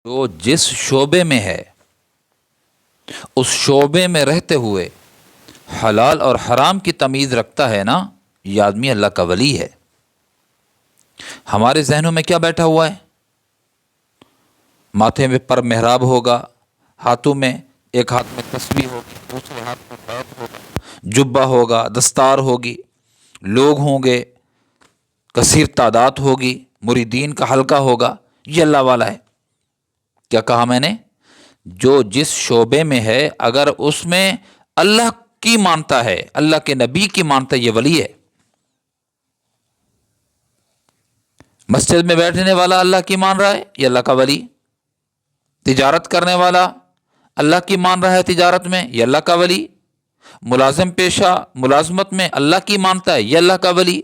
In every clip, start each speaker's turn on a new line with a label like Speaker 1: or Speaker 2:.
Speaker 1: جو جس شعبے میں ہے اس شعبے میں رہتے ہوئے حلال اور حرام کی تمیز رکھتا ہے نا، یہ آدمی اللہ کا ولی ہے۔ ہمارے ذہنوں میں کیا بیٹھا ہوا ہے؟ ماتھے میں پر محراب ہوگا، ہاتھوں میں ایک ہاتھ میں تسبیح ہوگی، دوسرے ہاتھ میں بیت ہوگا، جبہ ہوگا، دستار ہوگی، لوگ ہوں گے، کثیر تعداد ہوگی، مریدین کا حلقہ ہوگا، یہ اللہ والا ہے۔ کیا کہا میں نے؟ جو جس شعبے میں ہے اگر اس میں اللہ کی مانتا ہے، اللہ کے نبی کی مانتا ہے، یہ ولی ہے۔ مسجد میں بیٹھنے والا اللہ کی مان رہا ہے، یہ اللہ کا ولی۔ تجارت کرنے والا اللہ کی مان رہا ہے تجارت میں، یہ اللہ کا ولی۔ ملازم پیشہ ملازمت میں اللہ کی مانتا ہے، یہ اللہ کا ولی۔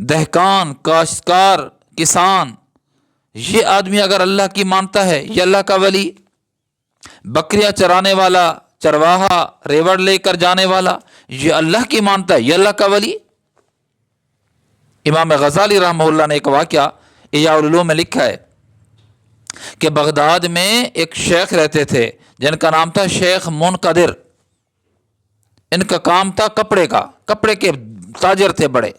Speaker 1: دہقان، کاشتکار، کسان، یہ آدمی اگر اللہ کی مانتا ہے، یہ اللہ کا ولی۔ بکریاں چرانے والا، چرواہا، ریوڑ لے کر جانے والا، یہ اللہ کی مانتا ہے، یہ اللہ کا ولی۔ امام غزالی رحمہ اللہ نے ایک واقعہ احیاء العلوم میں لکھا ہے کہ بغداد میں ایک شیخ رہتے تھے جن کا نام تھا شیخ منقدر۔ ان کا کام تھا کپڑے کے تاجر تھے بڑے۔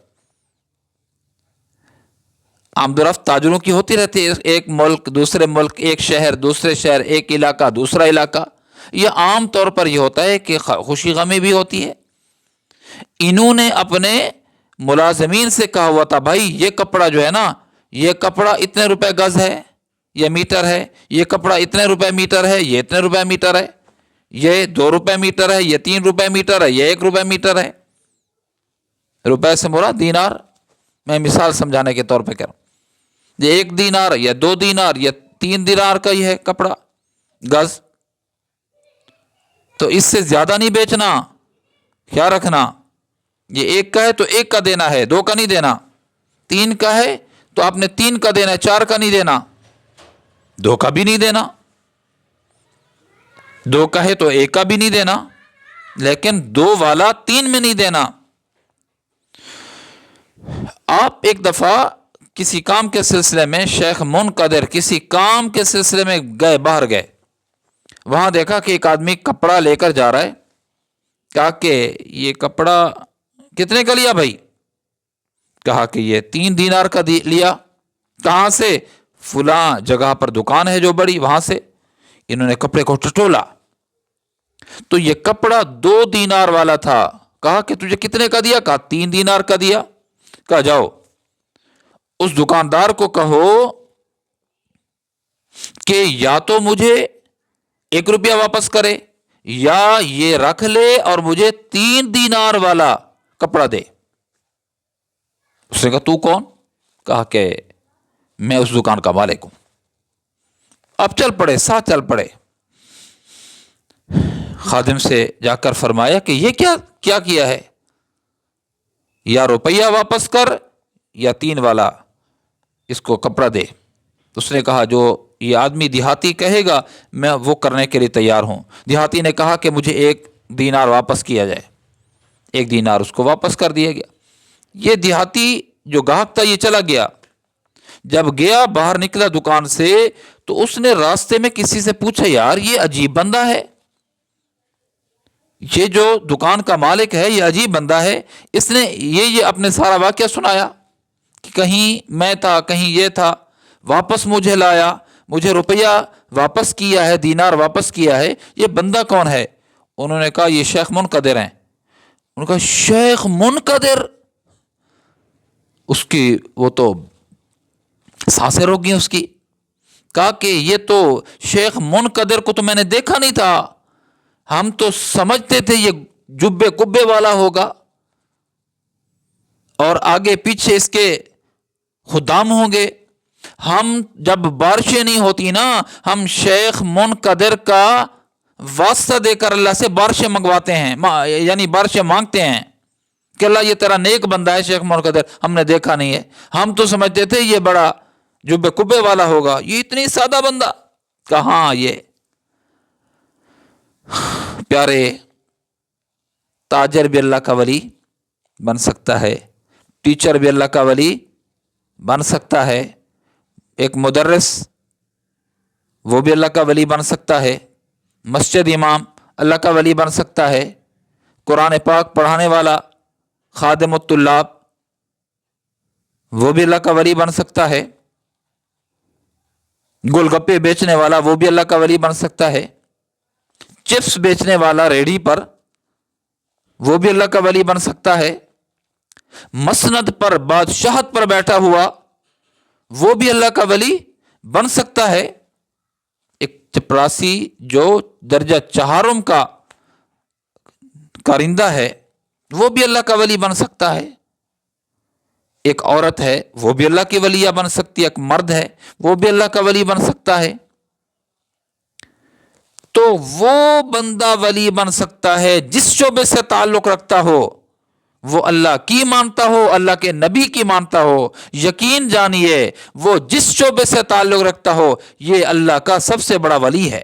Speaker 1: آمد و رفت تاجروں کی ہوتی رہتی ہے، ایک ملک دوسرے ملک، ایک شہر دوسرے شہر، ایک علاقہ دوسرا علاقہ۔ یہ عام طور پر یہ ہوتا ہے کہ خوشی غمی بھی ہوتی ہے۔ انہوں نے اپنے ملازمین سے کہا ہوا تھا، بھائی یہ کپڑا جو ہے نا، یہ کپڑا اتنے روپے گز ہے، یہ میٹر ہے، یہ کپڑا اتنے روپے میٹر ہے، یہ اتنے روپے میٹر ہے، یہ 2 روپے میٹر ہے، یہ 3 روپے میٹر ہے، یہ 1 روپے میٹر ہے۔ روپے سے مراد دینار، میں مثال سمجھانے کے طور پہ کہہ رہا ہوں۔ یہ 1 دینار یا 2 دینار یا 3 دینار کا ہی ہے کپڑا گز، تو اس سے زیادہ نہیں بیچنا، خیال رکھنا۔ یہ 1 کا ہے تو 1 کا دینا ہے، 2 کا نہیں دینا۔ 3 کا ہے تو آپ نے 3 کا دینا ہے، 4 کا نہیں دینا، 2 کا بھی نہیں دینا۔ 2 کا ہے تو 1 کا بھی نہیں دینا، لیکن 2 والا 3 میں نہیں دینا۔ آپ ایک دفعہ کسی کام کے سلسلے میں، شیخ منقدر کسی کام کے سلسلے میں گئے، باہر گئے، وہاں دیکھا کہ ایک آدمی کپڑا لے کر جا رہا ہے۔ کہا کہ یہ کپڑا کتنے کا لیا بھائی؟ کہا کہ یہ 3 دینار کا لیا۔ کہاں سے؟ فلاں جگہ پر دکان ہے جو بڑی، وہاں سے۔ انہوں نے کپڑے کو ٹٹولا تو یہ کپڑا 2 دینار والا تھا۔ کہا کہ تجھے کتنے کا دیا؟ کہا 3 دینار کا دیا۔ کہا جاؤ اس دکاندار کو کہو کہ یا تو مجھے 1 روپیہ واپس کرے یا یہ رکھ لے اور مجھے 3 دینار والا کپڑا دے۔ اس نے کہا تو کون؟ کہا کہ میں اس دکان کا مالک ہوں۔ اب چل پڑے، ساتھ چل پڑے۔ خادم سے جا کر فرمایا کہ یہ کیا کیا ہے؟ یا روپیہ واپس کر یا 3 والا اس کو کپڑا دے۔ اس نے کہا جو یہ آدمی دیہاتی کہے گا میں وہ کرنے کے لیے تیار ہوں۔ دیہاتی نے کہا کہ مجھے 1 دینار واپس کیا جائے۔ 1 دینار اس کو واپس کر دیا گیا۔ یہ دیہاتی جو گاہک تھا یہ چلا گیا۔ جب گیا باہر نکلا دکان سے تو اس نے راستے میں کسی سے پوچھا، یار یہ عجیب بندہ ہے، یہ جو دکان کا مالک ہے یہ عجیب بندہ ہے۔ اس نے یہ اپنے سارا واقعہ سنایا کہ کہیں میں تھا، کہیں یہ تھا، واپس مجھے لایا، مجھے روپیہ واپس کیا ہے، دینار واپس کیا ہے۔ یہ بندہ کون ہے؟ انہوں نے کہا یہ شیخ منقدر ہیں۔ انہوں نے کہا شیخ منقدر؟ اس کی وہ تو سانسیں روک گئی اس کی۔ کہا کہ یہ تو شیخ منقدر کو تو میں نے دیکھا نہیں تھا، ہم تو سمجھتے تھے یہ جبے کبے والا ہوگا اور آگے پیچھے اس کے خدام ہوں گے۔ ہم جب بارشیں نہیں ہوتی نا، ہم شیخ منقدر کا واسطہ دے کر اللہ سے بارشیں منگواتے ہیں، یعنی بارشیں مانگتے ہیں کہ اللہ یہ تیرا نیک بندہ ہے شیخ منقدر، ہم نے دیکھا نہیں ہے، ہم تو سمجھتے تھے یہ بڑا جبے کبے والا ہوگا، یہ اتنی سادہ بندہ۔ کہاں یہ پیارے تاجر بھی اللہ کا ولی بن سکتا ہے، ٹیچر بھی اللہ کا ولی بن سکتا ہے، ایک مدرس وہ بھی اللہ کا ولی بن سکتا ہے، مسجد امام اللہ کا ولی بن سکتا ہے، قرآن پاک پڑھانے والا خادم الطلاب وہ بھی اللہ کا ولی بن سکتا ہے، گول گپے بیچنے والا وہ بھی اللہ کا ولی بن سکتا ہے، چپس بیچنے والا ریڑھی پر وہ بھی اللہ کا ولی بن سکتا ہے، مسند پر بادشاہت پر بیٹھا ہوا وہ بھی اللہ کا ولی بن سکتا ہے، ایک چپراسی جو درجہ چہارم کا کارندہ ہے وہ بھی اللہ کا ولی بن سکتا ہے، ایک عورت ہے وہ بھی اللہ کی ولیہ بن سکتی ہے، ایک مرد ہے وہ بھی اللہ کا ولی بن سکتا ہے۔ تو وہ بندہ ولی بن سکتا ہے جس شعبے سے تعلق رکھتا ہو وہ اللہ کی مانتا ہو، اللہ کے نبی کی مانتا ہو، یقین جانیے وہ جس شعبے سے تعلق رکھتا ہو یہ اللہ کا سب سے بڑا ولی ہے۔